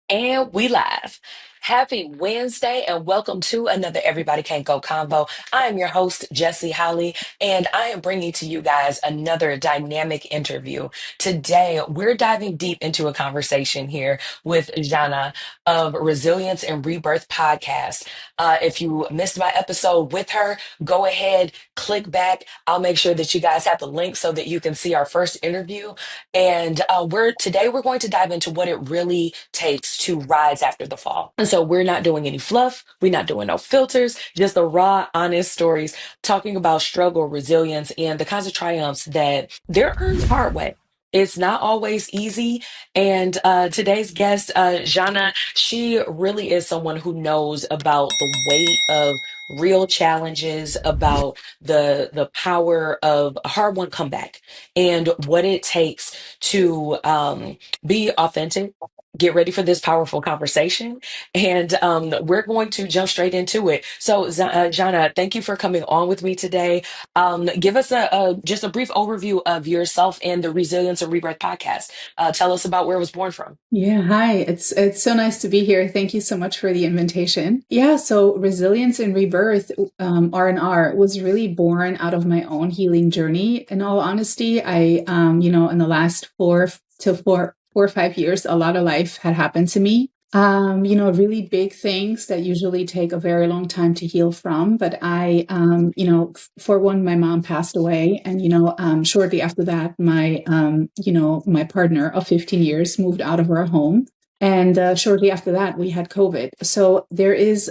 And we live. Happy Wednesday and welcome to another Everybody Can't Go Convo. I am your host, Jessi Holley, and I am bringing to you guys another dynamic interview. Today, we're diving deep into a conversation here with Jana of Resilience and Rebirth podcast. If you missed my episode with her, go ahead, click back. I'll make sure that you guys have the link so that you can see our first interview. And we're going to dive into what it really takes to rise after the fall. And so we're not doing any fluff, we're not doing no filters, just the raw, honest stories, talking about struggle, resilience, and the kinds of triumphs that they're earned the hard way. It's not always easy. And today's guest, Jana, she really is someone who knows about the weight of real challenges, about the power of a hard won comeback, and what it takes to be authentic. Get ready for this powerful conversation, and we're going to jump straight into it. So, Jana, thank you for coming on with me today. Give us just a brief overview of yourself and the Resilience and Rebirth podcast. Tell us about where it was born from. Yeah, hi. It's so nice to be here. Thank you so much for the invitation. Yeah, so Resilience and Rebirth, R&R, was really born out of my own healing journey. In all honesty, in the last 4 or 5 years, a lot of life had happened to me. Really big things that usually take a very long time to heal from. But for one, my mom passed away. And, shortly after that, my partner of 15 years moved out of our home. And shortly after that, we had COVID. So there is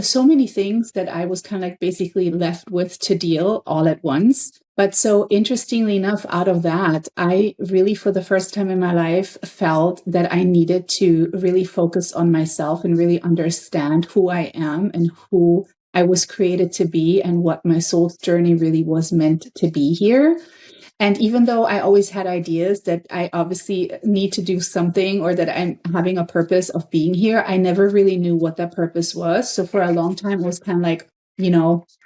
so many things that I was kind of like basically left with to deal all at once. But so interestingly enough, out of that, I really, for the first time in my life, felt that I needed to really focus on myself and really understand who I am and who I was created to be and what my soul's journey really was meant to be here. And even though I always had ideas that I obviously need to do something or that I'm having a purpose of being here, I never really knew what that purpose was. So for a long time, it was kind of like,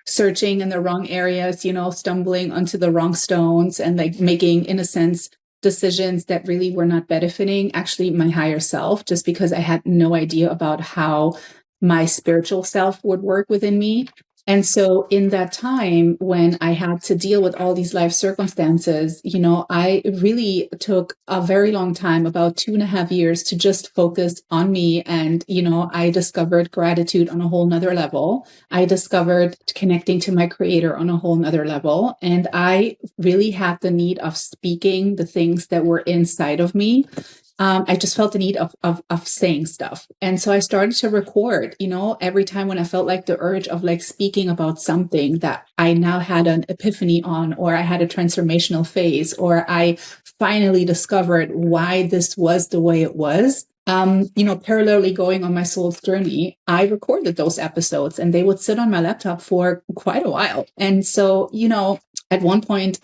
searching in the wrong areas, stumbling onto the wrong stones and like making, in a sense, decisions that really were not benefiting actually my higher self, just because I had no idea about how my spiritual self would work within me. And so in that time when I had to deal with all these life circumstances, I really took a very long time, about 2.5 years, to just focus on me. And, I discovered gratitude on a whole nother level. I discovered connecting to my creator on a whole nother level. And I really had the need of speaking the things that were inside of me. I just felt the need of saying stuff. And so I started to record, every time when I felt like the urge of like speaking about something that I now had an epiphany on, or I had a transformational phase, or I finally discovered why this was the way it was. Parallelly going on my soul's journey, I recorded those episodes and they would sit on my laptop for quite a while. And so, at one point,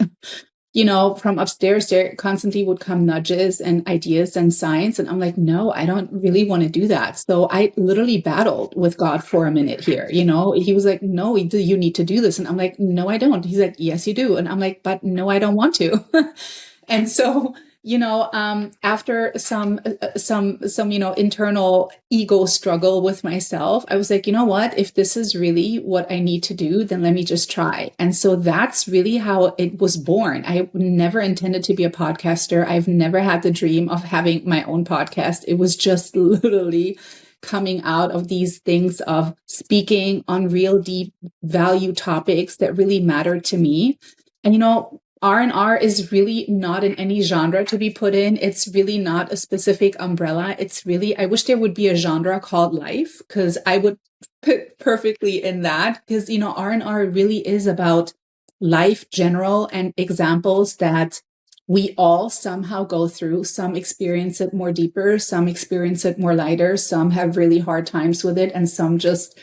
from upstairs, there constantly would come nudges and ideas and signs. And I'm like, no, I don't really want to do that. So I literally battled with God for a minute here. He was like, no, you need to do this. And I'm like, no, I don't. He's like, yes, you do. And I'm like, but no, I don't want to. And so, after some internal ego struggle with myself, I was like, you know what, if this is really what I need to do, then let me just try. And so that's really how it was born. I never intended to be a podcaster. I've never had the dream of having my own podcast. It was just literally coming out of these things of speaking on real deep value topics that really mattered to me. And, R&R is really not in any genre to be put in. It's really not a specific umbrella. It's really, I wish there would be a genre called life, because I would fit perfectly in that, because, R&R really is about life general and examples that we all somehow go through. Some experience it more deeper, some experience it more lighter, some have really hard times with it, and some just,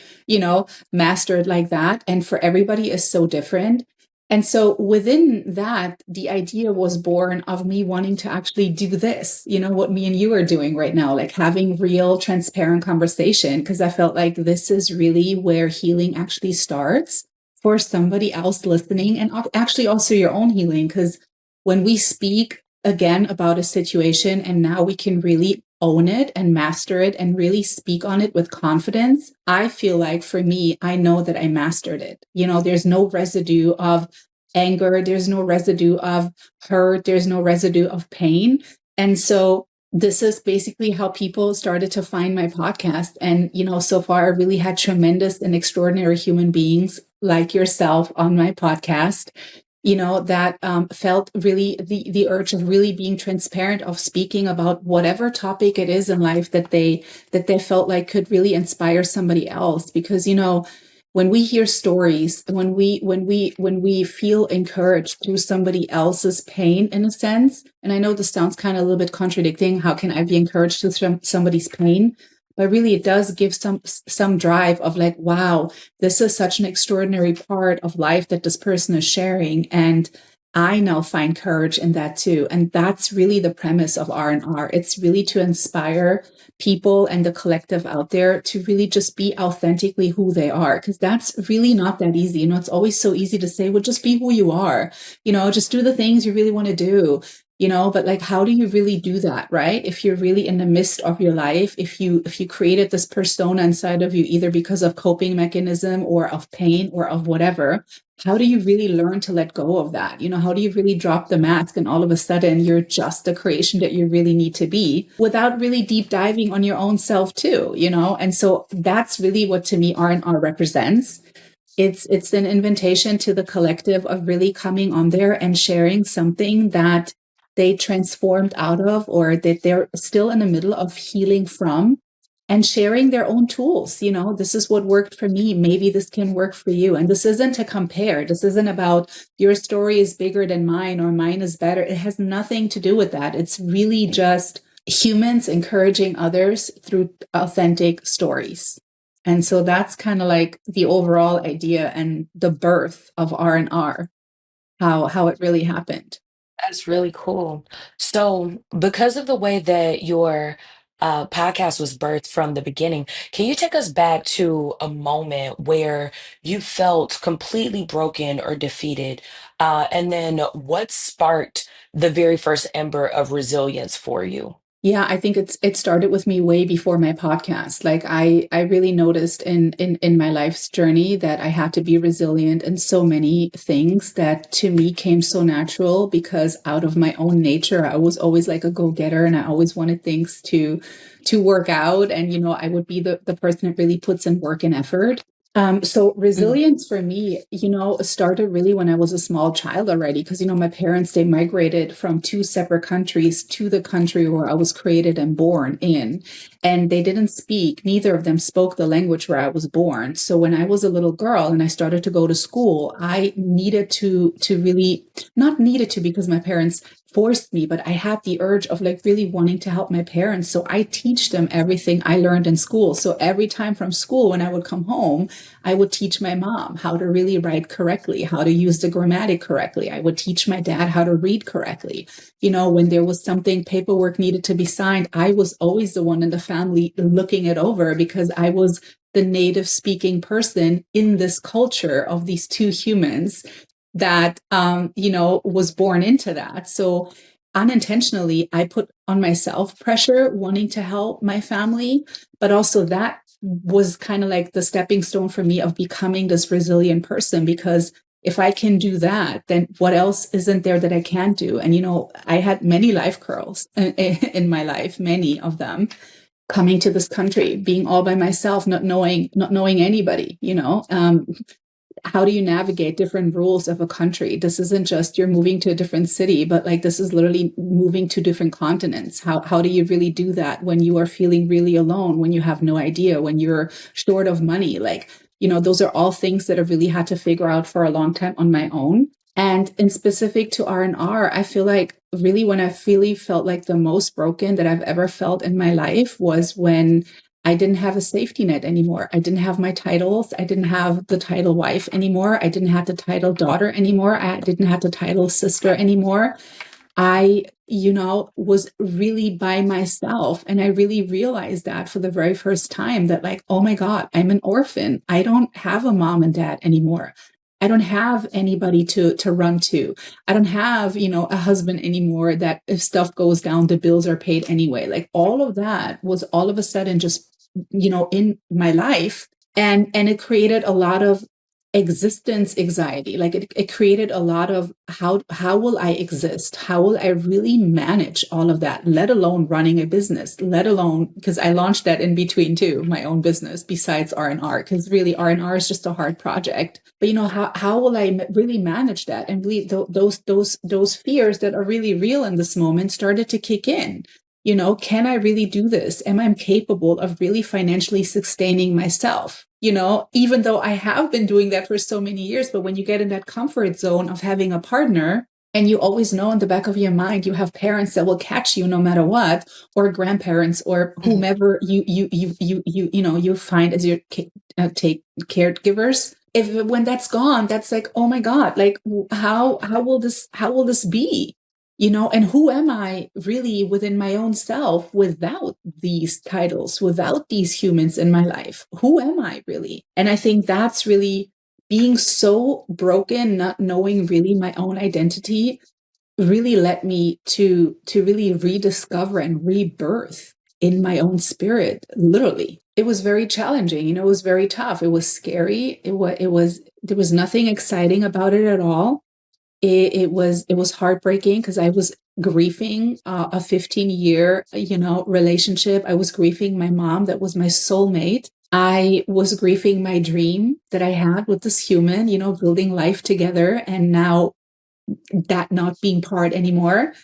master it like that. And for everybody is so different. And so within that, the idea was born of me wanting to actually do this, what me and you are doing right now, like having real transparent conversation, because I felt like this is really where healing actually starts for somebody else listening, and actually also your own healing. Because when we speak again about a situation and now we can really own it and master it and really speak on it with confidence, I feel like for me, I know that I mastered it. There's no residue of anger, there's no residue of hurt, there's no residue of pain. And so this is basically how people started to find my podcast. And, so far I really had tremendous and extraordinary human beings like yourself on my podcast, that felt really the urge of really being transparent, of speaking about whatever topic it is in life that they felt like could really inspire somebody else. Because, when we hear stories, when we feel encouraged through somebody else's pain, in a sense, and I know this sounds kind of a little bit contradicting, how can I be encouraged through somebody's pain? But really it does give some drive of like, wow, this is such an extraordinary part of life that this person is sharing, and I now find courage in that too. And that's really the premise of R&R. It's really to inspire people and the collective out there to really just be authentically who they are, because that's really not that easy. It's always so easy to say, well, just be who you are, just do the things you really want to do, but like, how do you really do that, right? If you're really in the midst of your life, if you created this persona inside of you, either because of coping mechanism or of pain or of whatever, how do you really learn to let go of that? How do you really drop the mask and all of a sudden you're just the creation that you really need to be, without really deep diving on your own self too, And so that's really what to me R&R represents. It's an invitation to the collective of really coming on there and sharing something that they transformed out of, or that they're still in the middle of healing from, and sharing their own tools. This is what worked for me. Maybe this can work for you. And this isn't to compare. This isn't about your story is bigger than mine or mine is better. It has nothing to do with that. It's really just humans encouraging others through authentic stories. And so that's kind of like the overall idea and the birth of R&R, how it really happened. That's really cool. So, because of the way that your podcast was birthed from the beginning, can you take us back to a moment where you felt completely broken or defeated? And then what sparked the very first ember of resilience for you? Yeah, I think it started with me way before my podcast. Like I really noticed in my life's journey that I had to be resilient in so many things that to me came so natural, because out of my own nature, I was always like a go-getter, and I always wanted things to work out. And I would be the person that really puts in work and effort. So Mm. resilience for me, started really when I was a small child already, because, my parents, they migrated from two separate countries to the country where I was created and born in, and they didn't speak, neither of them spoke the language where I was born. So when I was a little girl and I started to go to school, I needed to really, not needed to because my parents forced me, but I had the urge of like really wanting to help my parents. So I teach them everything I learned in school. So every time from school, when I would come home, I would teach my mom how to really write correctly, how to use the grammatic correctly. I would teach my dad how to read correctly. When there was something, paperwork needed to be signed, I was always the one in the family looking it over, because I was the native speaking person in this culture of these two humans that, was born into that. So unintentionally, I put on myself pressure, wanting to help my family, but also that was kind of like the stepping stone for me of becoming this resilient person, because if I can do that, then what else isn't there that I can do? And, I had many life curls in my life, many of them, coming to this country, being all by myself, not knowing anybody, how do you navigate different rules of a country? This isn't just you're moving to a different city, but like this is literally moving to different continents. How do you really do that when you are feeling really alone, when you have no idea, when you're short of money? Like, those are all things that I really had to figure out for a long time on my own. And in specific to R&R, I feel like really when I really felt like the most broken that I've ever felt in my life was when I didn't have a safety net anymore. I didn't have my titles. I didn't have the title wife anymore. I didn't have the title daughter anymore. I didn't have the title sister anymore. I, was really by myself. And I really realized that for the very first time, that like, oh my God, I'm an orphan. I don't have a mom and dad anymore. I don't have anybody to run to. I don't have, a husband anymore that if stuff goes down, the bills are paid anyway. Like all of that was all of a sudden just, in my life. And it created a lot of existence anxiety. Like it created a lot of how will I exist? How will I really manage all of that, let alone running a business, let alone, because I launched that in between too, my own business besides R&R, because really R&R is just a hard project. But how will I really manage that? And really those fears that are really real in this moment started to kick in. Can I really do this? Am I capable of really financially sustaining myself? Even though I have been doing that for so many years, but when you get in that comfort zone of having a partner, and you always know in the back of your mind, you have parents that will catch you no matter what, or grandparents, or whomever you find as your take caregivers. When that's gone, that's like, oh my God, like how will this be? And who am I really within my own self without these titles, without these humans in my life? Who am I really? And I think that's really being so broken, not knowing really my own identity, really led me to really rediscover and rebirth in my own spirit. Literally, it was very challenging. It was very tough. It was scary. There was nothing exciting about it at all. It was heartbreaking because I was grieving a 15-year, relationship. I was grieving my mom that was my soulmate. I was grieving my dream that I had with this human, building life together, and now that not being part anymore.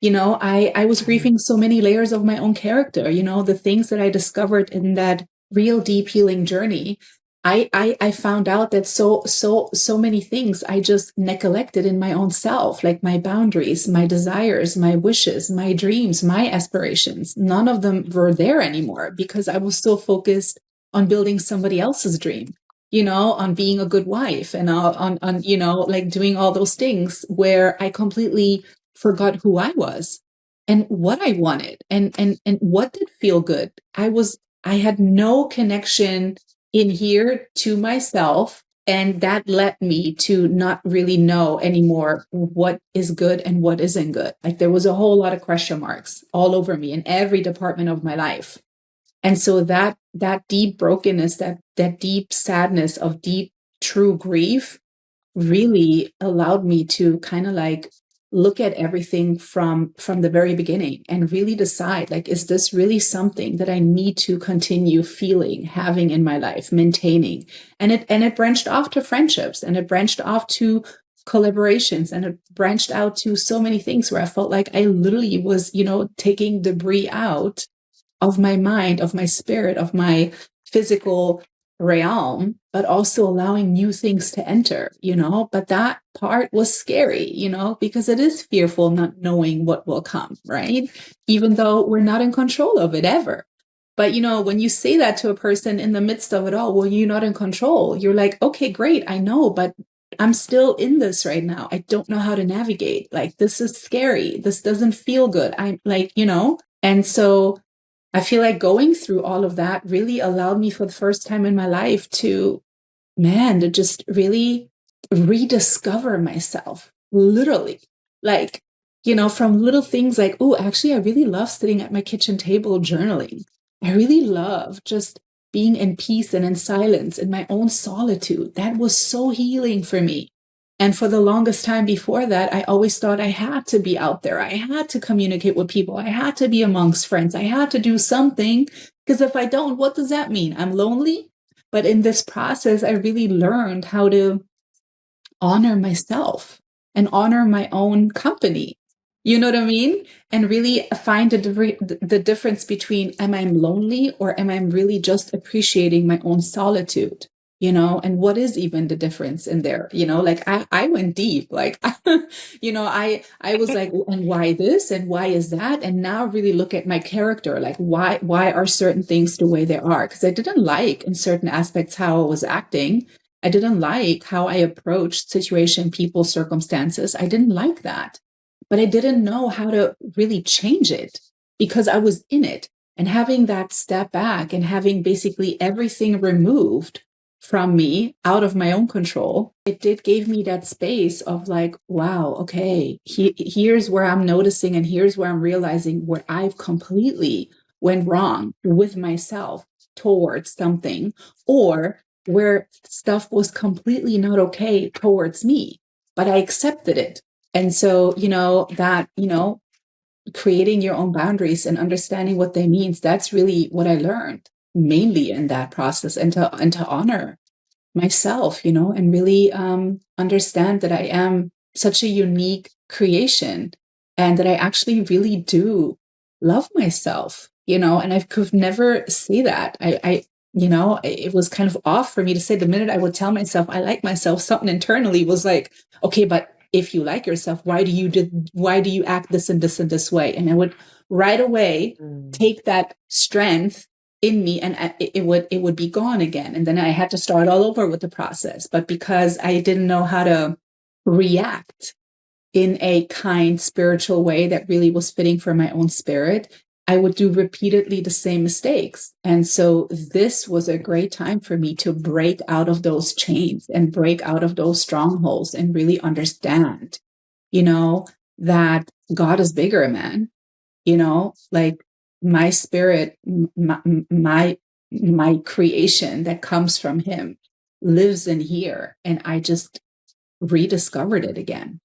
I was grieving so many layers of my own character, the things that I discovered in that real deep healing journey. I found out that so many things I just neglected in my own self, like my boundaries, my desires, my wishes, my dreams, my aspirations. None of them were there anymore because I was so focused on building somebody else's dream, on being a good wife and on like doing all those things where I completely forgot who I was and what I wanted and what did feel good. I had no connection in here to myself. And that led me to not really know anymore what is good and what isn't good. Like there was a whole lot of question marks all over me in every department of my life. And so that deep brokenness, that deep sadness of deep true grief really allowed me to kind of like look at everything from the very beginning and really decide, like, is this really something that I need to continue feeling, having in my life, maintaining? And it branched off to friendships, and it branched off to collaborations, and it branched out to so many things where I felt like I literally was, taking debris out of my mind, of my spirit, of my physical realm, but also allowing new things to enter, but that part was scary, because it is fearful not knowing what will come, right? Even though we're not in control of it ever. But, when you say that to a person in the midst of it all, well, you're not in control. You're like, okay, great. I know, but I'm still in this right now. I don't know how to navigate. Like, this is scary. This doesn't feel good. I'm like, and so I feel like going through all of that really allowed me for the first time in my life to just really rediscover myself, literally. Like, from little things like, oh, actually, I really love sitting at my kitchen table journaling. I really love just being in peace and in silence in my own solitude. That was so healing for me. And for the longest time before that, I always thought I had to be out there. I had to communicate with people. I had to be amongst friends. I had to do something, because if I don't, what does that mean? I'm lonely. But in this process, I really learned how to honor myself and honor my own company. You know what I mean? And really find the difference between, am I lonely or am I really just appreciating my own solitude? And what is even the difference in there? Like I went deep, like, I was like, and why this and why is that? And now really look at my character, like why are certain things the way they are? Because I didn't like in certain aspects how I was acting. I didn't like how I approached situation, people, circumstances. I didn't like that, but I didn't know how to really change it because I was in it. And having that step back and having basically everything removed from me out of my own control, it did give me that space of like, wow, okay, here's where I'm noticing and here's where I'm realizing where I've completely went wrong with myself towards something, or where stuff was completely not okay towards me, but I accepted it. And so, that, creating your own boundaries and understanding what they means, that's really what I learned mainly in that process, and to honor myself, and really understand that I am such a unique creation, and that I actually really do love myself, and I could never say that. It was kind of off for me to say. The minute I would tell myself I like myself, something internally was like, okay, but if you like yourself, why do you act this and this and this way? And I would right away Mm. take that strength in me, and it would be gone again, and then I had to start all over with the process. But because I didn't know how to react in a kind spiritual way that really was fitting for my own spirit, I would do repeatedly the same mistakes. And so this was a great time for me to break out of those chains and break out of those strongholds and really understand, you know that God is bigger, man. Like my spirit, my creation that comes from him lives in here, and I just rediscovered it again.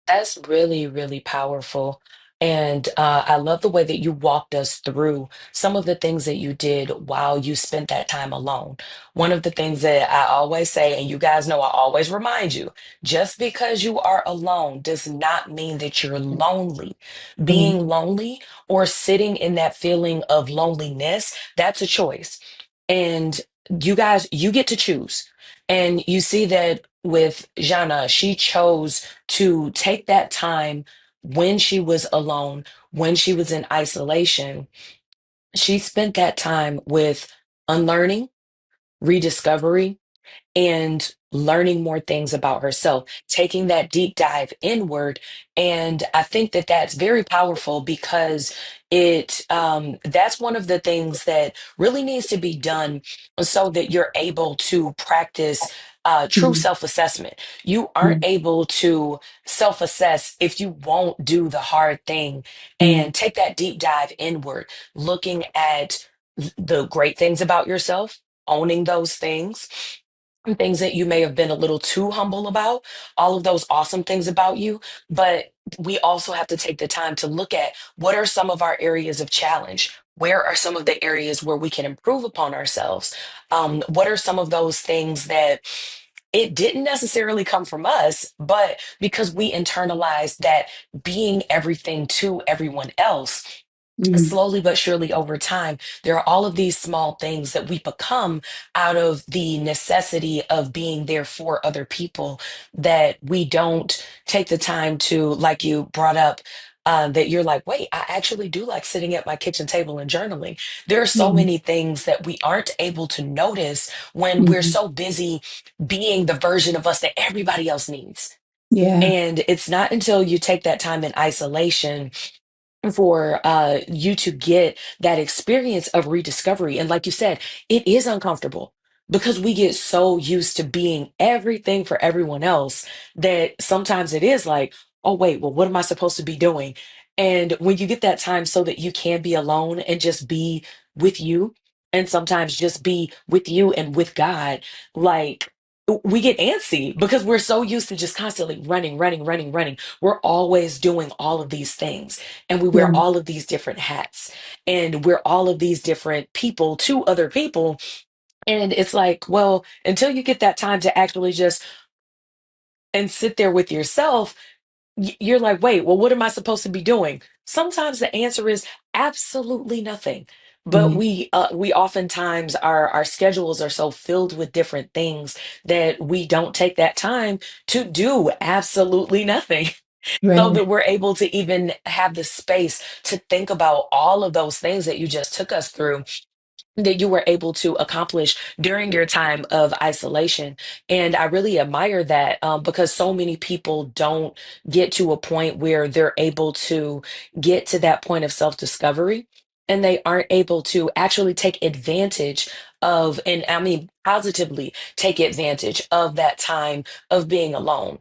That's really, really powerful. And I love the way that you walked us through some of the things that you did while you spent that time alone. One of the things that I always say, and you guys know I always remind you, just because you are alone does not mean that you're lonely. Right. Being lonely or sitting in that feeling of loneliness, that's a choice. And you guys, you get to choose. And you see that with Jana, she chose to take that time when she was alone, when she was in isolation. She spent that time with unlearning, rediscovery, and learning more things about herself, taking that deep dive inward. And I think that that's very powerful because that's one of the things that really needs to be done so that you're able to practice true Mhm. self-assessment. You aren't Mhm. able to self-assess if you won't do the hard thing Mhm. and take that deep dive inward, looking at the great things about yourself, owning those things, things that you may have been a little too humble about, all of those awesome things about you. But we also have to take the time to look at what are some of our areas of challenge? Where are some of the areas where we can improve upon ourselves? What are some of those things that it didn't necessarily come from us, but because we internalized that being everything to everyone else, Mhm. slowly but surely over time, there are all of these small things that we become out of the necessity of being there for other people that we don't take the time to, like you brought up. That you're like, wait, I actually do like sitting at my kitchen table and journaling. There are so Mhm. many things that we aren't able to notice when we're Mhm. so busy being the version of us that everybody else needs. Yeah. And it's not until you take that time in isolation for you to get that experience of rediscovery. And like you said, it is uncomfortable because we get so used to being everything for everyone else that sometimes it is like, oh, wait, well, what am I supposed to be doing? And when you get that time so that you can be alone and just be with you, and sometimes just be with you and with God, like, we get antsy because we're so used to just constantly running, running, running, running. We're always doing all of these things, and we Yeah. wear all of these different hats, and we're all of these different people to other people. And it's like, well, until you get that time to actually just and sit there with yourself, you're like, wait, well, what am I supposed to be doing? Sometimes the answer is absolutely nothing. But Yeah. we oftentimes our schedules are so filled with different things that we don't take that time to do absolutely nothing, so Right. that we're able to even have the space to think about all of those things that you just took us through, that you were able to accomplish during your time of isolation. And I really admire that, because so many people don't get to a point where they're able to get to that point of self discovery. and they aren't able to actually take advantage of, and I mean positively take advantage of that time of being alone,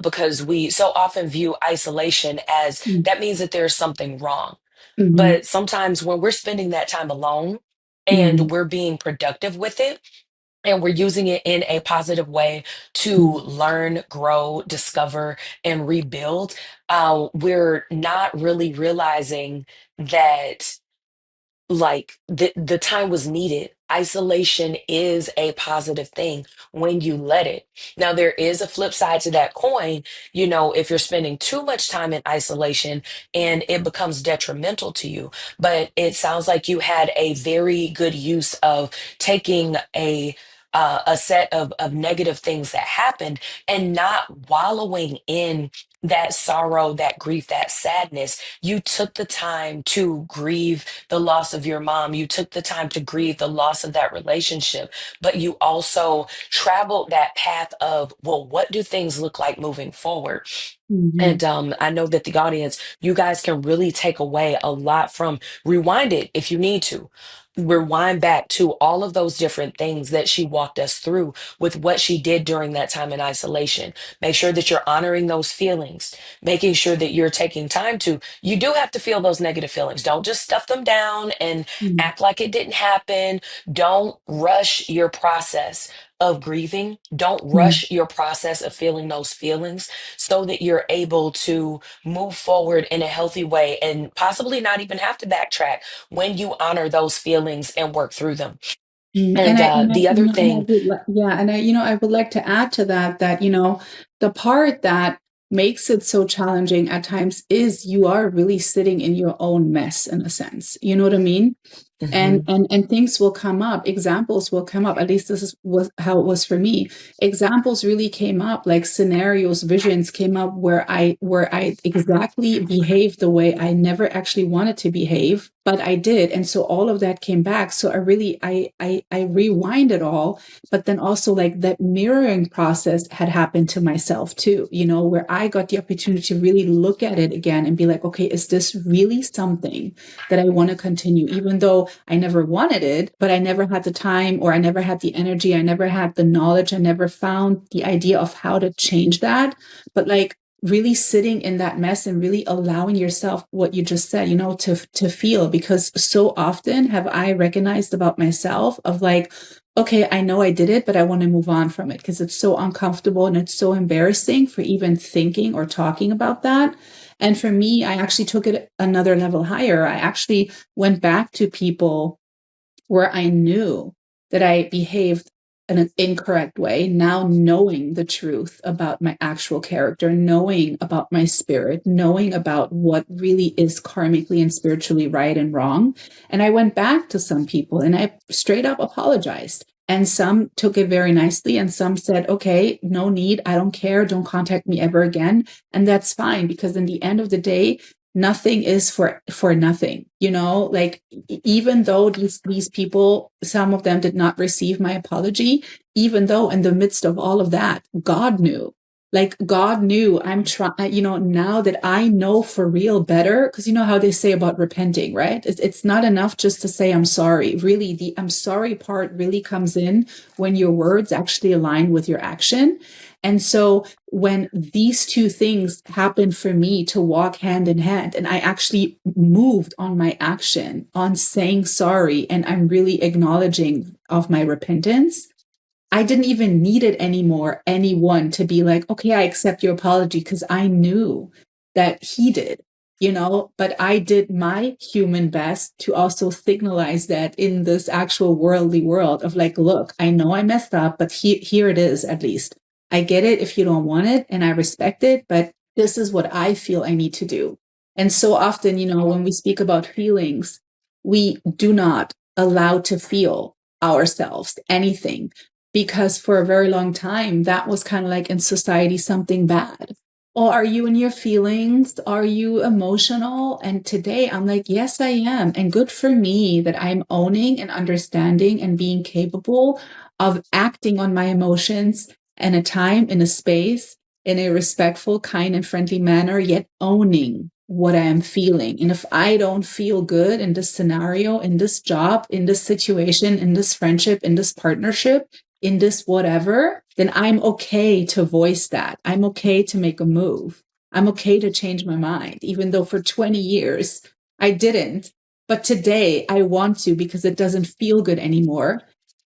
because we so often view isolation as that means that there's something wrong. Mm-hmm. But sometimes when we're spending that time alone Mm-hmm. and we're being productive with it, and we're using it in a positive way to learn, grow, discover, and rebuild, we're not really realizing that like the time was needed. Isolation is a positive thing when you let it. Now, there is a flip side to that coin. You know, if you're spending too much time in isolation and it becomes detrimental to you. But it sounds like you had a very good use of taking a set of negative things that happened and not wallowing in that sorrow, that grief, that sadness. You took the time to grieve the loss of your mom. You took the time to grieve the loss of that relationship, but you also traveled that path of, well, what do things look like moving forward? Mm-hmm. And I know that the audience, you guys can really take away a lot from rewind it if you need to. Rewind back to all of those different things that she walked us through with what she did during that time in isolation. Make sure that you're honoring those feelings, making sure that you're taking time to, you do have to feel those negative feelings. Don't just stuff them down and act like it didn't happen. Don't rush your process of grieving. Don't Mm-hmm. rush your process of feeling those feelings so that you're able to move forward in a healthy way and possibly not even have to backtrack when you honor those feelings and work through them. And And the other thing, yeah, and I would like to add to that, the part that makes it so challenging at times is you are really sitting in your own mess in a sense. You know what I mean? and Mhm, and and things will come up, examples will come up. At least was how it was for me. Examples really came up, like scenarios, visions came up where I exactly behaved the way I never actually wanted to behave, but I did. And so all of that came back. So I rewind it all, but then also like that mirroring process had happened to myself too, where I got the opportunity to really look at it again and be like, okay, is this really something that I want to continue, even though I never wanted it, but I never had the time, or I never had the energy, I never had the knowledge, I never found the idea of how to change that. But like really sitting in that mess and really allowing yourself, what you just said, to feel, because so often have I recognized about myself of like, okay, I know I did it, but I want to move on from it because it's so uncomfortable and it's so embarrassing for even thinking or talking about that. And for me, I actually took it another level higher. I actually went back to people where I knew that I behaved in an incorrect way, now knowing the truth about my actual character, knowing about my spirit, knowing about what really is karmically and spiritually right and wrong. And I went back to some people and I straight up apologized. And some took it very nicely, and some said, okay, no need. I don't care. Don't contact me ever again. And that's fine, because in the end of the day, nothing is for nothing, like even though these people, some of them did not receive my apology, even though in the midst of all of that, God knew. Like God knew I'm trying, now that I know for real better, because you know how they say about repenting, right? It's not enough just to say I'm sorry. Really, the I'm sorry part really comes in when your words actually align with your action. And so when these two things happened for me to walk hand in hand, and I actually moved on my action on saying sorry, and I'm really acknowledging of my repentance, I didn't even need it anymore, anyone to be like, okay, I accept your apology, because I knew that he did, but I did my human best to also signalize that in this actual worldly world of like, look, I know I messed up, but here it is. At least I get it if you don't want it, and I respect it, but this is what I feel I need to do. And so often, when we speak about feelings, we do not allow to feel ourselves anything, because for a very long time, that was kind of like in society something bad. Or are you in your feelings? Are you emotional? And today I'm like, yes, I am. And good for me that I'm owning and understanding and being capable of acting on my emotions in a time, in a space, in a respectful, kind, and friendly manner, yet owning what I am feeling. And if I don't feel good in this scenario, in this job, in this situation, in this friendship, in this partnership, in this whatever, then I'm okay to voice that. I'm okay to make a move. I'm okay to change my mind, even though for 20 years I didn't. But today I want to because it doesn't feel good anymore.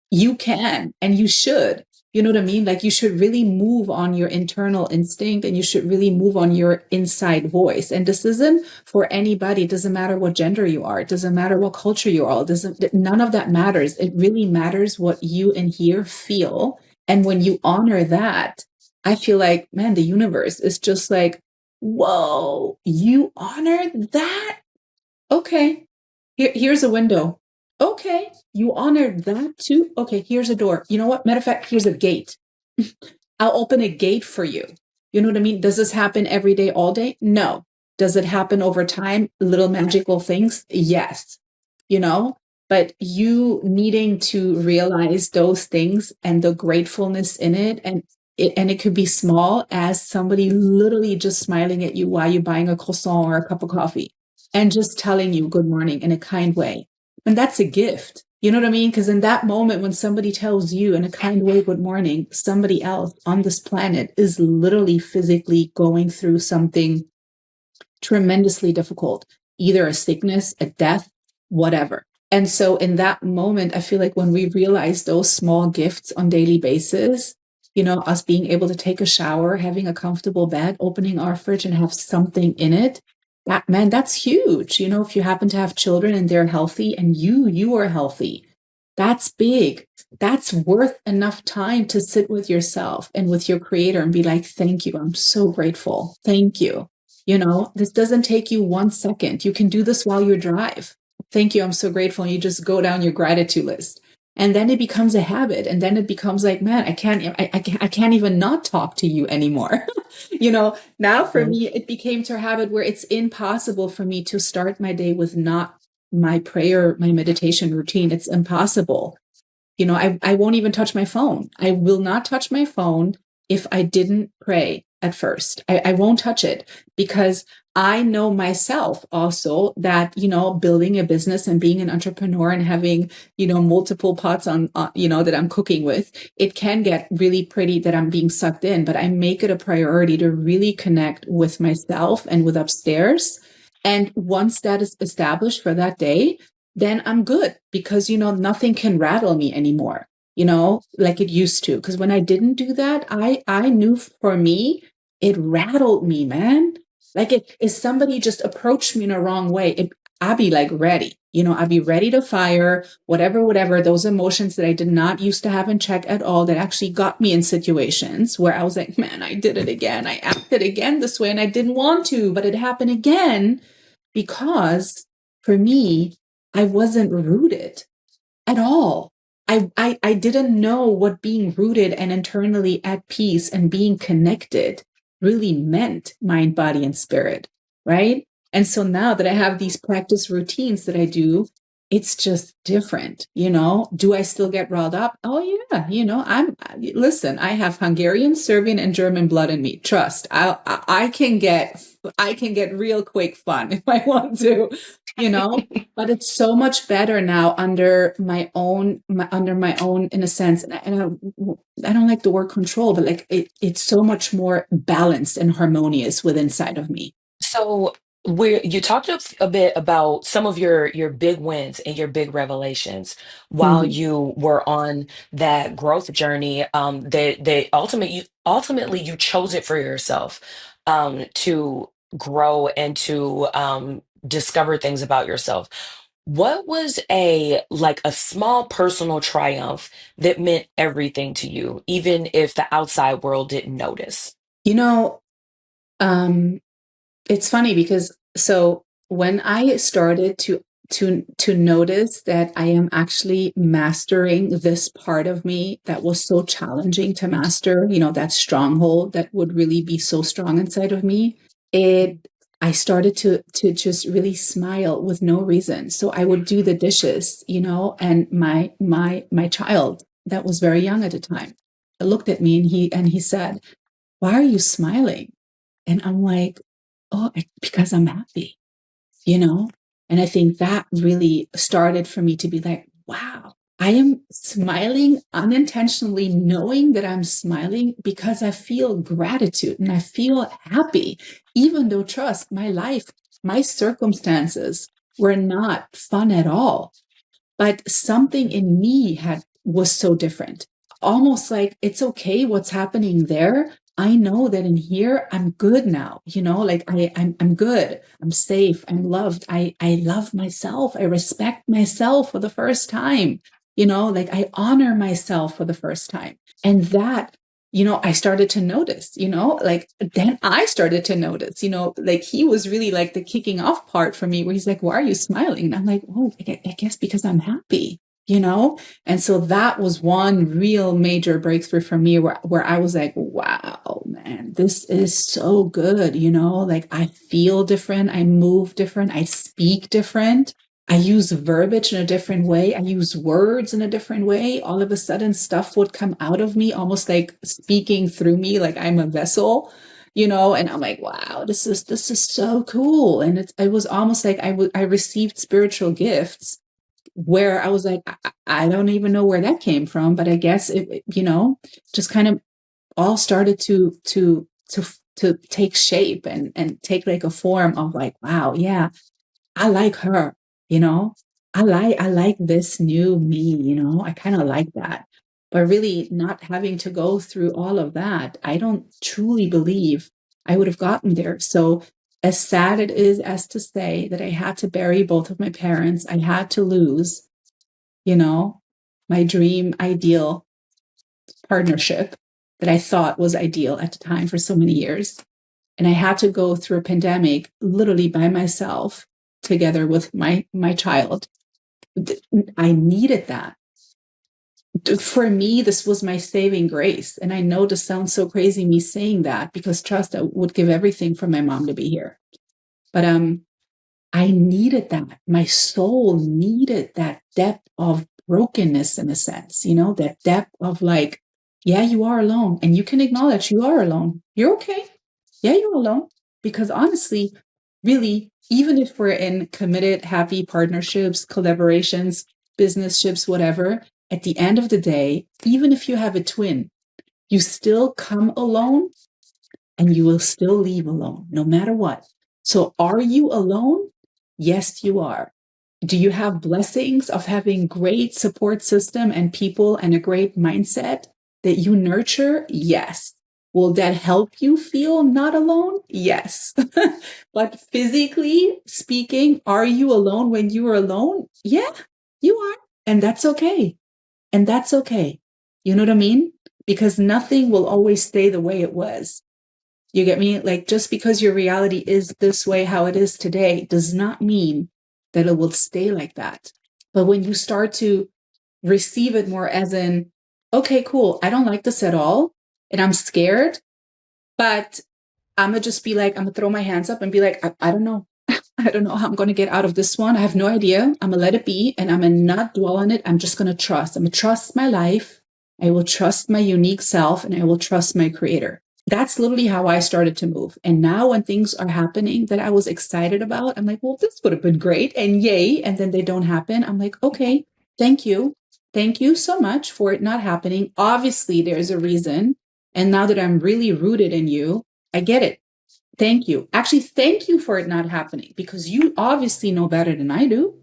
You can and you should. You know what I mean? Like you should really move on your internal instinct and you should really move on your inside voice. And this isn't for anybody. It doesn't matter what gender you are. It doesn't matter what culture you are. It doesn't, none of that matters. It really matters what you in here feel. And when you honor that, I feel like, man, the universe is just like, whoa, you honor that? Okay, here's a window. Okay, you honored that too. Okay, here's a door. You know what? Matter of fact, here's a gate. I'll open a gate for you. You know what I mean? Does this happen every day, all day? No. Does it happen over time? Little magical things? Yes. You know, but you needing to realize those things and the gratefulness in it and it could be small as somebody literally just smiling at you while you're buying a croissant or a cup of coffee and just telling you good morning in a kind way. And that's a gift. You know what I mean? Because in that moment, when somebody tells you in a kind way, good morning, somebody else on this planet is literally physically going through something tremendously difficult, either a sickness, a death, whatever. And so in that moment, I feel like when we realize those small gifts on daily basis, you know, us being able to take a shower, having a comfortable bed, opening our fridge and have something in it, that man, that's huge. You know, if you happen to have children and they're healthy and you are healthy, that's big. That's worth enough time to sit with yourself and with your creator and be like, thank you. I'm so grateful. Thank you. You know, this doesn't take you 1 second. You can do this while you drive. Thank you. I'm so grateful. And you just go down your gratitude list. And then it becomes a habit. And then it becomes like, man, I can't even not talk to you anymore. You know, now for me, it became to a habit where it's impossible for me to start my day with not my prayer, my meditation routine. It's impossible. You know, I won't even touch my phone. I will not touch my phone if I didn't pray at first. I won't touch it because I know myself also that, you know, building a business and being an entrepreneur and having, you know, multiple pots on, you know, that I'm cooking with, it can get really pretty that I'm being sucked in, but I make it a priority to really connect with myself and with upstairs. And once that is established for that day, then I'm good because, you know, nothing can rattle me anymore, you know, like it used to. Because when I didn't do that, I knew for me, it rattled me, man. Like if somebody just approached me in a wrong way, I'd be like ready, you know, I'd be ready to fire whatever, those emotions that I did not used to have in check at all that actually got me in situations where I was like, man, I did it again. I acted again this way and I didn't want to, but it happened again because for me, I wasn't rooted at all. I didn't know what being rooted and internally at peace and being connected really meant mind, body, and spirit, right? And so now that I have these practice routines that I do, it's just different, you know. Do I still get riled up? Oh yeah, you know, listen, I have Hungarian, Serbian, and German blood in me. Trust, I can get real quick fun if I want to, you know. But it's so much better now under my own, in a sense. And I don't like the word control, but like it's so much more balanced and harmonious with inside of me. So you talked a bit about some of your big wins and your big revelations while Mhm. you were on that growth journey. They ultimately you chose it for yourself to grow and to discover things about yourself. What was a small personal triumph that meant everything to you, even if the outside world didn't notice? You know, um, it's funny because so when I started to notice that I am actually mastering this part of me that was so challenging to master, you know, that stronghold that would really be so strong inside of me, it I started to just really smile with no reason. So I would do the dishes, you know, and my child that was very young at the time looked at me and he said, "Why are you smiling?" And I'm like, oh, because I'm happy, you know? And I think that really started for me to be like, wow, I am smiling unintentionally, knowing that I'm smiling because I feel gratitude and I feel happy, even though, trust, my life, my circumstances were not fun at all. But something in me was so different. Almost like it's okay what's happening there. I know that in here I'm good now. Like I'm good. I'm safe. I'm loved. I love myself. I respect myself for the first time. Like I honor myself for the first time. And that, I started to notice, like then I started to notice, like he was really like the kicking off part for me where he's like, why are you smiling? And I'm like, oh, I guess because I'm happy, And so that was one real major breakthrough for me where I was like, wow, man, this is so good. Like I feel different. I move different. I speak different. I use verbiage in a different way. I use words in a different way. All of a sudden stuff would come out of me, almost like speaking through me, like I'm a vessel, and I'm like, wow, this is so cool. And it was almost like I received spiritual gifts where I was like, I don't even know where that came from, but I guess it, just kind of all started to take shape and take like a form of like, wow, yeah, I like her, you know, I like this new me, I kind of like that. But really not having to go through all of that, I don't truly believe I would have gotten there. So as sad it is as to say that I had to bury both of my parents, I had to lose, my dream ideal partnership that I thought was ideal at the time for so many years. And I had to go through a pandemic literally by myself together with my child. I needed that. For me, this was my saving grace. And I know this sounds so crazy, me saying that, because trust, I would give everything for my mom to be here. But I needed that. My soul needed that depth of brokenness in a sense, that depth of like, yeah, you are alone. And you can acknowledge you are alone. You're okay. Yeah, you're alone. Because honestly, really, even if we're in committed, happy partnerships, collaborations, business ships, whatever, at the end of the day, even if you have a twin, you still come alone and you will still leave alone, no matter what. So are you alone? Yes, you are. Do you have blessings of having great support system and people and a great mindset that you nurture? Yes. Will that help you feel not alone? Yes. But physically speaking, are you alone when you are alone? Yeah, you are. And that's okay. And that's okay. You know what I mean? Because nothing will always stay the way it was. You get me? Like, just because your reality is this way, how it is today, does not mean that it will stay like that. But when you start to receive it more as in, okay, cool, I don't like this at all, and I'm scared, but I'm gonna just be like, I'm gonna throw my hands up and be like, I don't know. I don't know how I'm gonna get out of this one. I have no idea. I'm gonna let it be, and I'm gonna not dwell on it. I'm just gonna trust. I'm gonna trust my life. I will trust my unique self, and I will trust my creator. That's literally how I started to move. And now when things are happening that I was excited about, I'm like, well, this would have been great. And yay. And then they don't happen. I'm like, okay, thank you. Thank you so much for it not happening. Obviously, there's a reason. And now that I'm really rooted in you, I get it. Thank you. Actually, thank you for it not happening, because you obviously know better than I do,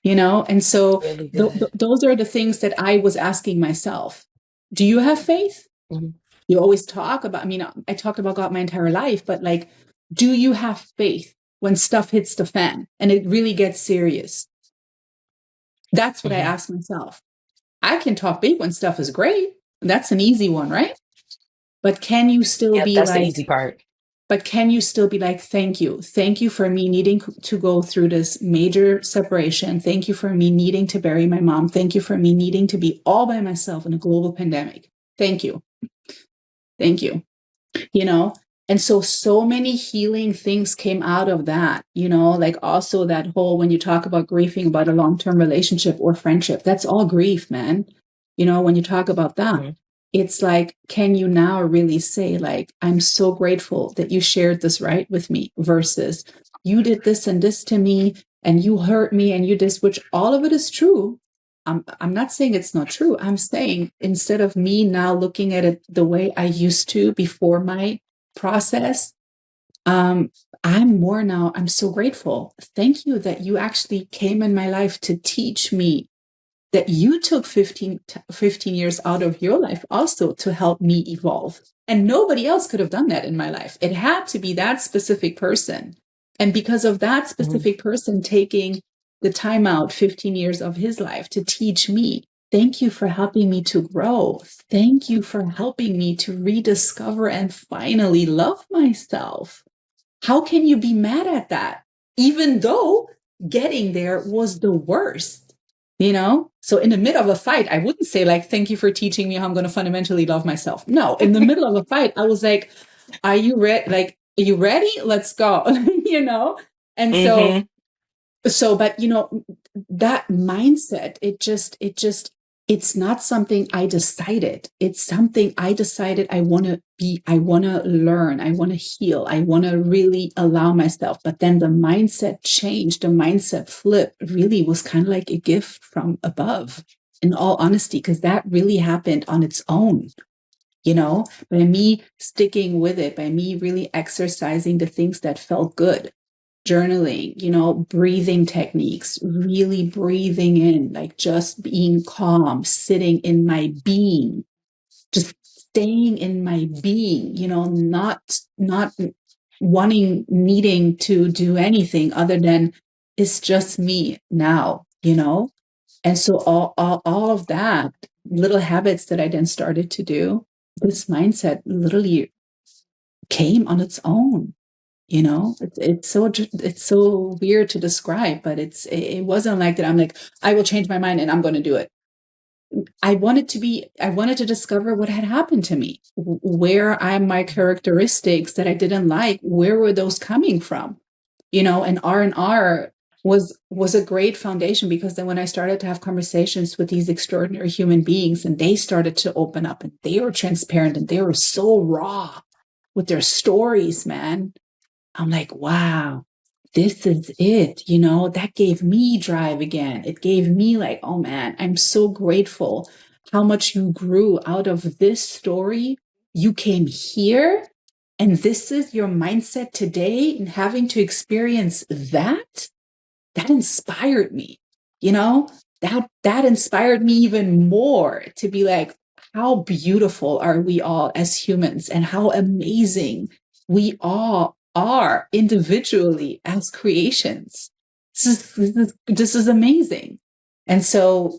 And so Really good. those are the things that I was asking myself. Do you have faith? Mhm. You always talk about, I talked about God my entire life, but like, do you have faith when stuff hits the fan and it really gets serious? That's what I Mhm. ask myself. I can talk big when stuff is great. That's an easy one, right? But can you still Yep, be that's the like, easy part. thank you. Thank you for me needing to go through this major separation. Thank you for me needing to bury my mom. Thank you for me needing to be all by myself in a global pandemic. Thank you. Thank you. you know and so many healing things came out of that, like also that whole, when you talk about grieving about a long-term relationship or friendship, that's all grief, man. When you talk about that, Mhm. it's like, can you now really say, like, I'm so grateful that you shared this right with me, versus you did this and this to me, and you hurt me, and you this, which all of it is true. I'm not saying it's not true. I'm saying, instead of me now looking at it the way I used to before my process, um, I'm more now, I'm so grateful. Thank you that you actually came in my life to teach me, that you took 15 years out of your life also to help me evolve. And nobody else could have done that in my life. It had to be that specific person. And because of that Mhm. specific person taking the time out 15 years of his life to teach me, thank you for helping me to grow. Thank you for helping me to rediscover and finally love myself. How can you be mad at that? Even though getting there was the worst, you know? So in the middle of a fight, I wouldn't say, like, thank you for teaching me how I'm going to fundamentally love myself. No, in the middle of a fight, I was like, are you ready? Like, are you ready? Let's go, you know? And so, Mhm. but that mindset, it's not something I decided. It's something I decided I want to be, I want to learn, I want to heal, I want to really allow myself. But then the mindset change, the mindset flip really was kind of like a gift from above, in all honesty, because that really happened on its own. By me sticking with it, by me really exercising the things that felt good, journaling, breathing techniques, really breathing in, like just being calm, sitting in my being, just staying in my being, not needing to do anything other than it's just me now. And so all of that, little habits that I then started to do, this mindset literally came on its own. It's so weird to describe, but it wasn't like that. I'm like, I will change my mind and I'm going to do it. I wanted to discover what had happened to me, where my characteristics that I didn't like, where were those coming from? And R&R was a great foundation, because then when I started to have conversations with these extraordinary human beings, and they started to open up, and they were transparent, and they were so raw with their stories, man. I'm like, wow, this is it. That gave me drive again. It gave me, like, oh man, I'm so grateful how much you grew out of this story. You came here, and this is your mindset today, and having to experience that inspired me. You know, that inspired me even more to be like, how beautiful are we all as humans, and how amazing we all are individually as creations. This is amazing. And so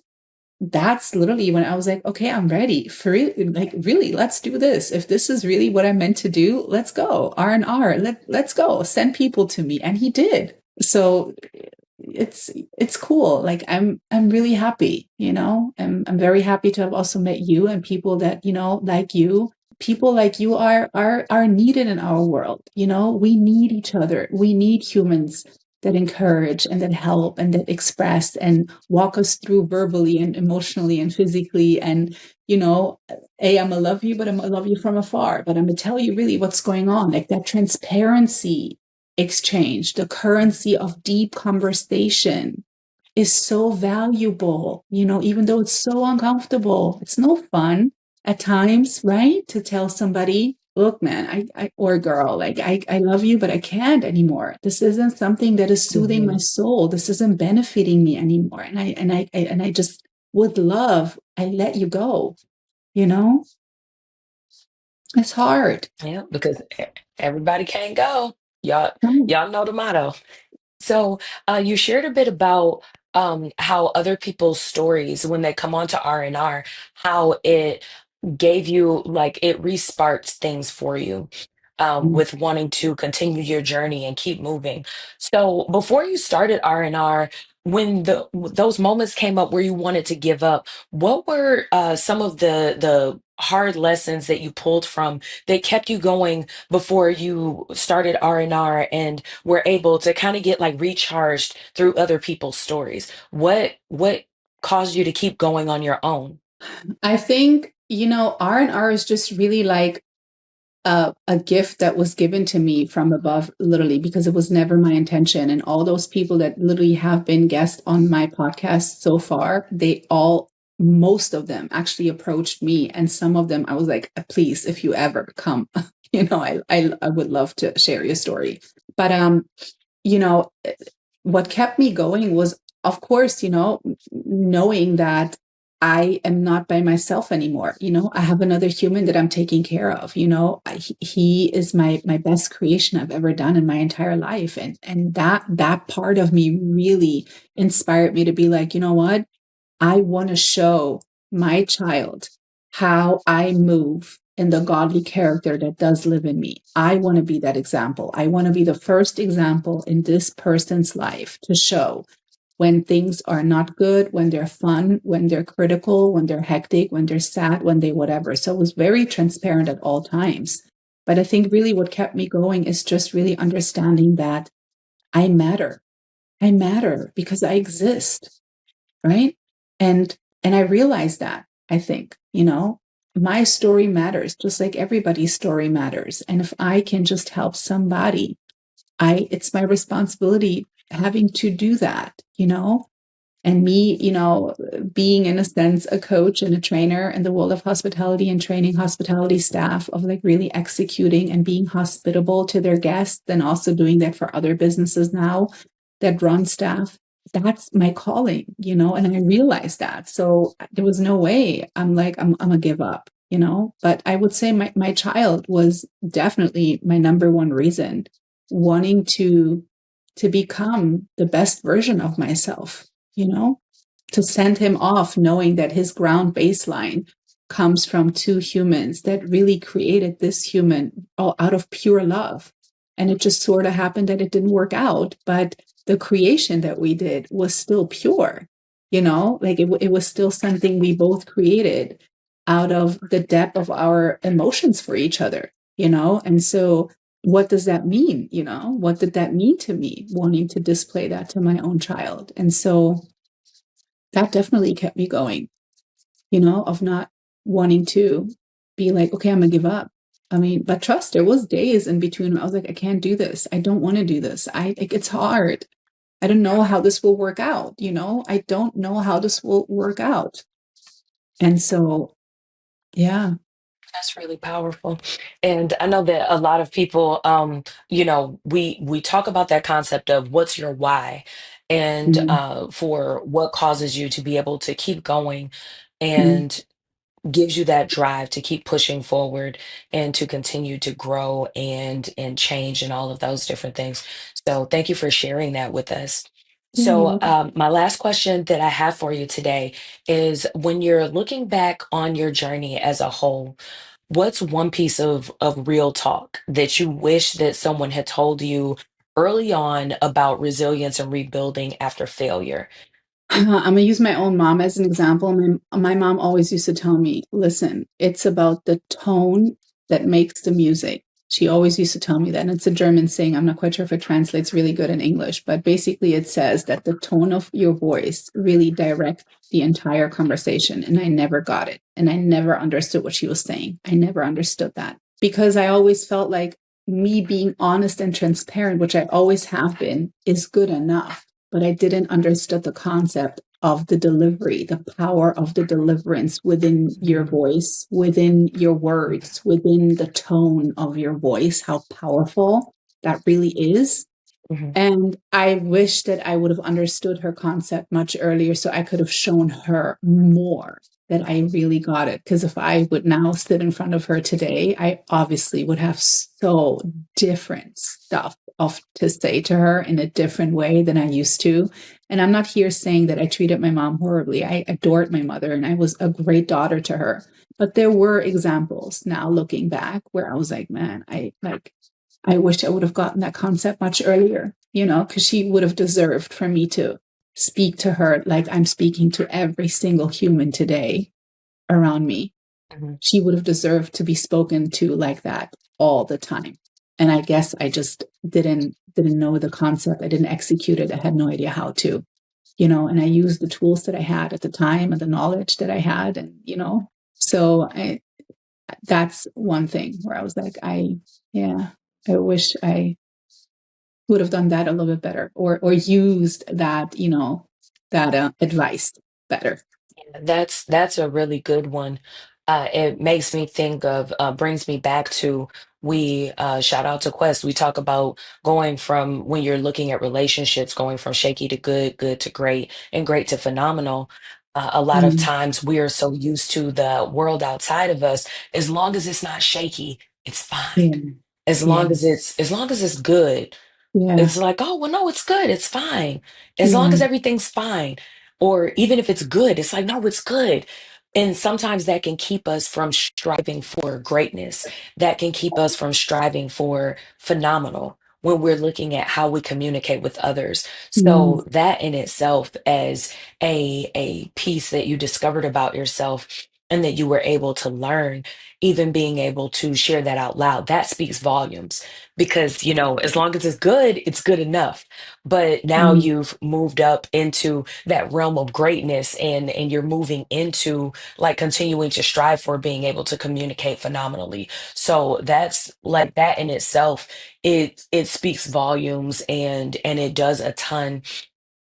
that's literally when I was like, okay, I'm ready for it. Like, really, let's do this. If this is really what I'm meant to do, let's go. R&R, let's go. Send people to me. And he did. So it's cool. Like, I'm really happy, I'm very happy to have also met you, and people that, like you. People like you are needed in our world. We need each other. We need humans that encourage and that help and that express and walk us through verbally and emotionally and physically. And, hey, I'm gonna love you, but I'm gonna love you from afar. But I'm gonna tell you really what's going on. Like, that transparency exchange, the currency of deep conversation is so valuable, even though it's so uncomfortable. It's no fun at times, right? To tell somebody, look, man, or girl, like, I love you, but I can't anymore. This isn't something that is soothing my Mhm. soul. This isn't benefiting me anymore. And I just would love, I let you go, you know? It's hard. Yeah, because everybody can't go. Y'all, No. y'all know the motto. So, you shared a bit about how other people's stories, when they come onto R&R, how it gave you, like, it resparked things for you, with wanting to continue your journey and keep moving. So, before you started R&R, when those moments came up where you wanted to give up, what were some of the hard lessons that you pulled from that kept you going before you started R&R and were able to kind of get, like, recharged through other people's stories? What caused you to keep going on your own? I think R&R is just really like a gift that was given to me from above, literally, because it was never my intention. And all those people that literally have been guests on my podcast so far, most of them actually approached me. And some of them I was like, please, if you ever come, I would love to share your story. But, you know, what kept me going was, of course, knowing that I am not by myself anymore. I have another human that I'm taking care of. He is my best creation I've ever done in my entire life. And that part of me really inspired me to be like, you know what? I want to show my child how I move in the godly character that does live in me. I want to be that example. I want to be the first example in this person's life to show when things are not good, when they're fun, when they're critical, when they're hectic, when they're sad, when they whatever. So it was very transparent at all times. But I think really what kept me going is just really understanding that I matter. I matter because I exist, right? And I realized that, I think, my story matters just like everybody's story matters. And if I can just help somebody, it's my responsibility having to do that, and me, being in a sense a coach and a trainer in the world of hospitality and training hospitality staff of like really executing and being hospitable to their guests, and also doing that for other businesses now that run staff. That's my calling, and I realized that. So there was no way I'm gonna give up, but I would say my child was definitely my number one reason, wanting to become the best version of myself, to send him off knowing that his ground baseline comes from two humans that really created this human all out of pure love. And it just sort of happened that it didn't work out, but the creation that we did was still pure, like it was still something we both created out of the depth of our emotions for each other, and so what does that mean? What did that mean to me, wanting to display that to my own child? And so that definitely kept me going, of not wanting to be like, okay, I'm gonna give up. I mean, but trust, there was days in between I was like, I can't do this. I don't want to do this. It's hard. I don't know how this will work out. I don't know how this will work out. And so, yeah. That's really powerful. And I know that a lot of people, we talk about that concept of what's your why, and Mm-hmm. for what causes you to be able to keep going, and gives you that drive to keep pushing forward and to continue to grow and change and all of those different things. So thank you for sharing that with us. Yeah, you're So, welcome. my last question that I have for you today is, when you're looking back on your journey as a whole, what's one piece of real talk that you wish that someone had told you early on about resilience and rebuilding after failure? I'm gonna use my own mom as an example. My mom always used to tell me, listen, it's about the tone that makes the music. She always used to tell me that. And it's a German saying. I'm not quite sure if it translates really good in English, but basically it says that the tone of your voice really directs the entire conversation. And I never got it. And I never understood what she was saying. I never understood that, because I always felt like me being honest and transparent, which I always have been, is good enough, but I didn't understand the concept of the delivery, the power of the deliverance within your voice, within your words, within the tone of your voice, how powerful that really is. Mhm. And I wish that I would have understood her concept much earlier so I could have shown her more that I really got it. Because if I would now sit in front of her today, I obviously would have so different stuff of to say to her in a different way than I used to. And I'm not here saying that I treated my mom horribly. I adored my mother and I was a great daughter to her. But there were examples now looking back where I was like, man, I wish I would have gotten that concept much earlier, because she would have deserved for me to speak to her like I'm speaking to every single human today around me. Mhm. She would have deserved to be spoken to like that all the time. And I guess I just didn't know the concept. I didn't execute it. I had no idea how to, and I used the tools that I had at the time and the knowledge that I had. And, So that's one thing where I was like, yeah, I wish I would have done that a little bit better, or used that, that advice better. That's a really good one. It makes me think of brings me back to we shout out to Quest. We talk about going from when you're looking at relationships, going from shaky to good, good to great, and great to phenomenal. A lot of Mm, times we are so used to the world outside of us. As long as it's not shaky, it's fine. yeah, As yeah, long as it's good, yeah, it's like, oh, well, no, it's good. It's fine. As long yeah, as everything's fine. Or even if it's good, it's like, no, it's good. And sometimes that can keep us from striving for greatness. That can keep us from striving for phenomenal when we're looking at how we communicate with others. mm, So that in itself as a piece that you discovered about yourself and that you were able to learn, even being able to share that out loud, that speaks volumes because as long as it's good enough. But now mm, you've moved up into that realm of greatness, and you're moving into like continuing to strive for being able to communicate phenomenally. So that's like that in itself, it speaks volumes, and it does a ton.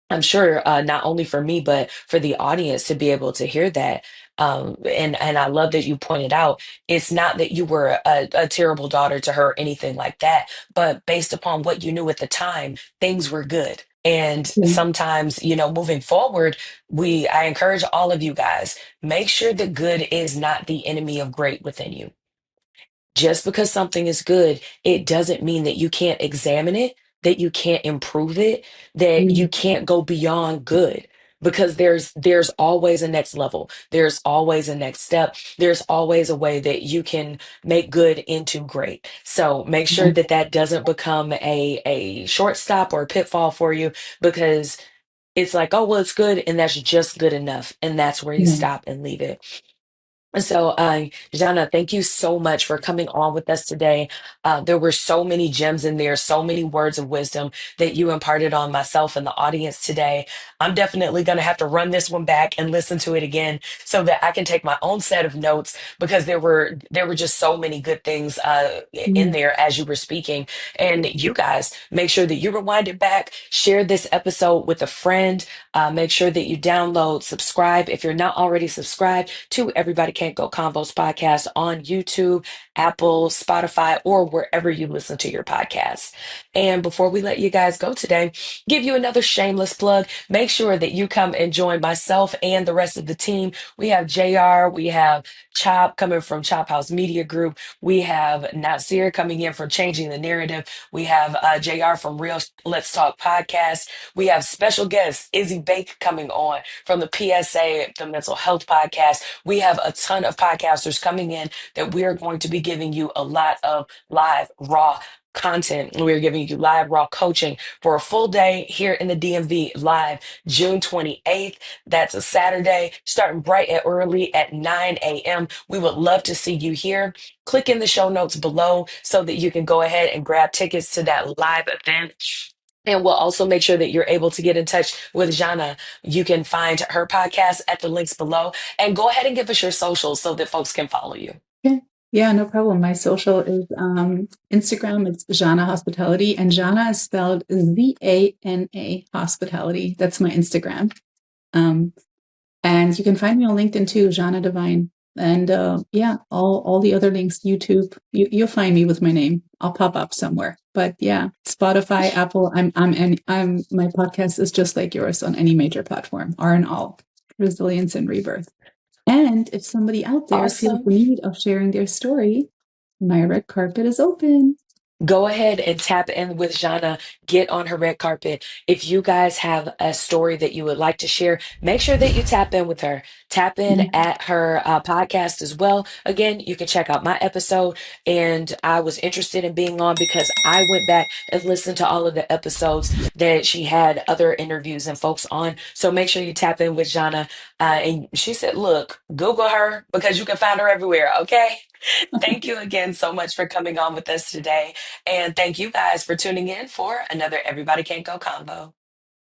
I'm sure not only for me, but for the audience to be able to hear that. And I love that you pointed out it's not that you were a terrible daughter to her or anything like that, but based upon what you knew at the time, things were good. And yeah, sometimes, moving forward, I encourage all of you guys, make sure that good is not the enemy of great within you. Just because something is good, it doesn't mean that you can't examine it, that you can't improve it, that you mm, can't go beyond good. Because there's always a next level. There's always a next step. There's always a way that you can make good into great. So make sure yeah, that that doesn't become a short stop or a pitfall for you because it's like, oh, well, it's good and that's just good enough. And that's where you yeah. stop and leave it. So, Jana, thank you so much for coming on with us today. There were so many gems in there, so many words of wisdom that you imparted on myself and the audience today. I'm definitely going to have to run this one back and listen to it again so that I can take my own set of notes because there were just so many good things in Mm, there as you were speaking. And you guys, make sure that you rewind it back, share this episode with a friend. Make sure that you download, subscribe if you're not already subscribed to Everybody Can't Go Combos podcast on YouTube, Apple, Spotify, or wherever you listen to your podcasts. And before we let you guys go today, give you another shameless plug. Make sure that you come and join myself and the rest of the team. We have JR, we have Chop coming from Chop House Media Group, we have Nasir coming in from Changing the Narrative, we have JR from Real Let's Talk Podcast. We have special guest Izzy Bake coming on from the PSA, the Mental Health Podcast. We have a ton of podcasters coming in that we are going to be giving you a lot of live, raw content. We're giving you live, raw coaching for a full day here in the DMV live June 28th. That's a Saturday, starting bright and early at 9 a.m. We would love to see you here. Click in the show notes below so that you can go ahead and grab tickets to that live event. And we'll also make sure that you're able to get in touch with Jana. You can find her podcast at the links below and go ahead and give us your socials so that folks can follow you. yeah, yeah, no problem. My social is Instagram. It's Jana Hospitality, and Jana is spelled Zana Hospitality. That's my Instagram. Um, And you can find me on LinkedIn too, Žana DeVine. And yeah, all the other links, YouTube, you'll find me with my name. I'll pop up somewhere. But yeah, Spotify, Apple, I'm my podcast is just like yours on any major platform, R and all, resilience and rebirth. And if somebody out there feels Awesome. the need of sharing their story, my red carpet is open. Go ahead and tap in with Jana. Get on her red carpet. If you guys have a story that you would like to share, make sure that you tap in with her. Tap in Mm, at her podcast as well. Again, you can check out my episode. And I was interested in being on because I went back and listened to all of the episodes that she had other interviews and folks on. So make sure you tap in with Jana. And she said, look, Google her because you can find her everywhere. Okay. Thank you again so much for coming on with us today. And thank you guys for tuning in for another Everybody Can't Go Convo.